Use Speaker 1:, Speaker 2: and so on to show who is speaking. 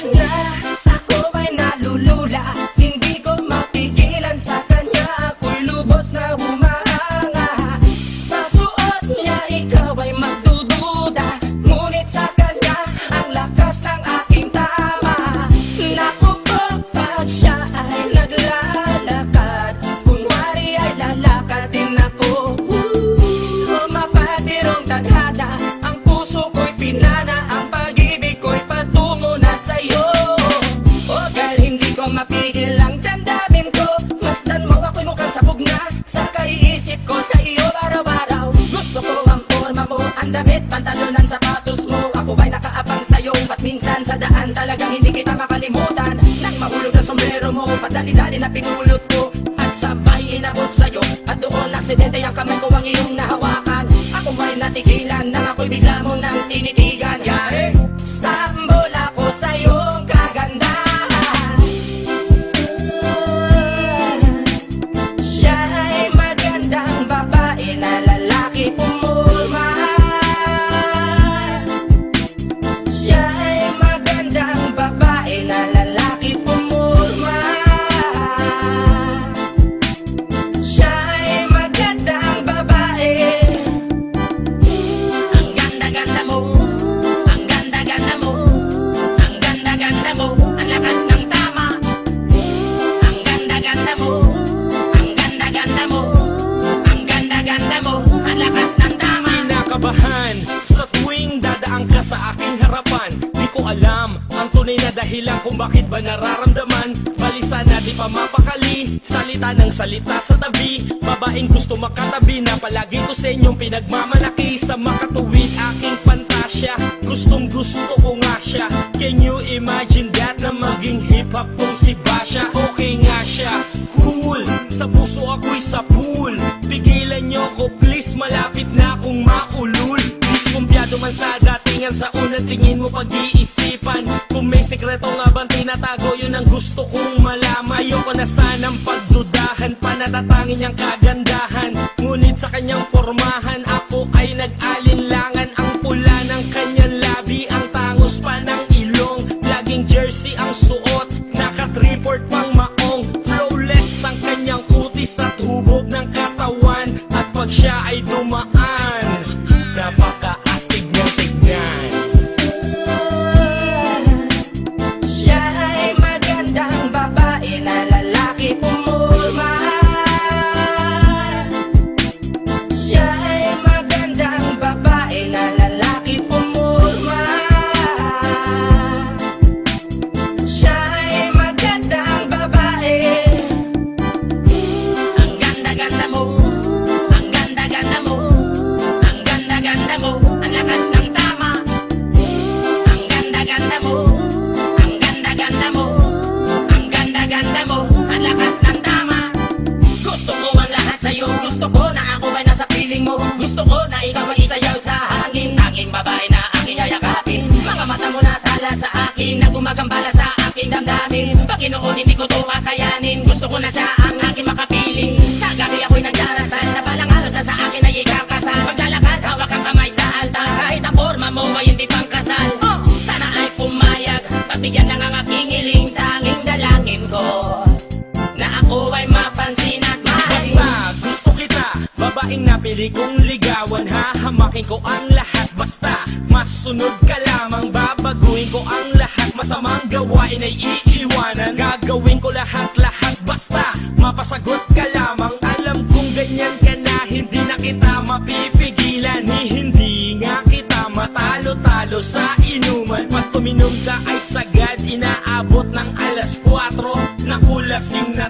Speaker 1: na, ako ay nalulula. Hindi ko mapigilan sa kanya, ako'y lubos na humahanga. Sa suot niya ikaw ay magdududa, ngunit sa kanya ang lakas ng aking tama. Naku po, pag siya ay naglalakad, kunwari ay lalakad din ako. Mapatirong tadhana, ang puso ko'y pinana, ang pag-ibig ko'y patungo na sa'yo. O dahil hindi ko mapigil ang damdamin ko, masdan mo ako'y mukhang sabog na sa kaiisip ko sa iyo araw-araw. Gusto ko ang forma mo, ang damit, pantalonan, sapatos mo. Ako ba'y nakaabang sa'yo, ba't minsan sa daan talagang hindi kita makalimutan. Nang mahulog ang sombrero mo, padali-dali na pinulot ko, at sabay inabot sa'yo, at doon aksidente ang kamay ko ang iyong nahawakan. Ako ba'y natigilan, nang ako'y bigla mo nang tinitigan. Yari, stambol ako sa iyong kagandahan. Siya ay magandang babae na lalaki pumulma. Siya ay magandang babae na lalaki pumulma. Siya ay magandang babae. Ang ganda-ganda mo, ang ganda-ganda mo, ang ganda-ganda mo, ang lakas ng tama. Ang ganda-ganda mo, ang ganda-ganda mo, ang ganda-ganda mo, ang lakas ng tama.
Speaker 2: Kinakabahan sa tuwing dadaang ka sa aking harapan. Di ko alam ang tunay na dahilan kung bakit ba nararamdaman. Balisa na di pa mapakali, salita ng salita sa tabi. Babaeng gusto makatabi na palagi ko sa inyong pinagmamalaki. Sa makatuwid aking pantasya, gustong gusto ko nga siya. Can you imagine that, na maging hip-hop tong si Basha? Okay nga siya, cool, sa puso ako'y sa pool. Pigilan nyo ko please, malapit na akong maulul. Diskumpiyado man sa datingan, sa unang tingin mo pag-iisipan. Kung may sekreto nga bang tinatago, yun ang gusto kong malaman. Ayoko na sanang pagdudahan, panatatangin niyang kagandahan. Ngunit sa kanyang pormahan, ako ay nag-alinlangan. Ang pula ng kanyang labi, ang tangos pa ng ilong. Laging jersey ang suot, naka-3/4 pang maong. Flawless ang kanyang kutis at hubog ng katawan. At pag siya ay dumaan, napaka-astig niyang tignan.
Speaker 1: Siya ay magandang babae na lalaki pumulma. Siya ay magandang babae na lalaki pumulma. Siya ay magandang babae. Ang ganda-ganda mo, ang ganda-ganda mo, ang ganda-ganda mo, ang lakas ng tama. Ang ganda-ganda mo, ang ganda-ganda mo, ang ganda-ganda mo, ang lakas ng tama. Gusto ko ang lahat sa'yo, gusto ko na ako ba'y nasa piling mo. Gusto ko na ikaw ay isayaw sa hangin, tanging babae na aking yayakapin. Mga mata mo na tala sa akin, na gumagambala sa aking damdamin. Paginoon hindi ko to kakayanin, gusto ko na siya ang aking makapiling. Sa gabi ako'y nagdarasal, na balang araw siya sa akin ay ikakasal. Paglalakad, hawak ang kamay sa altar, kahit ang forma mo ay hindi pang kasal. Sana ay pumayag, pagbigyan lang ang aking hiling, tanging dalangin ko na ako ay mapansin at mahalin.
Speaker 2: Basta gusto kita, babaeng napili kong ligawan. Hahamakin ko ang lahat, basta masunod ka lamang. Babaguhin ko ang lahat, masamang gawain ay iiwanan. Gagawin ko lahat-lahat, basta mapasagot ka lamang. Alam kong ganyan ka na, hindi na kita mapipigilan. Hindi nga kita matalo-talo sa inuman. Pag uminom ka ay sagad, inaabot ng alas 4. Nakulasing na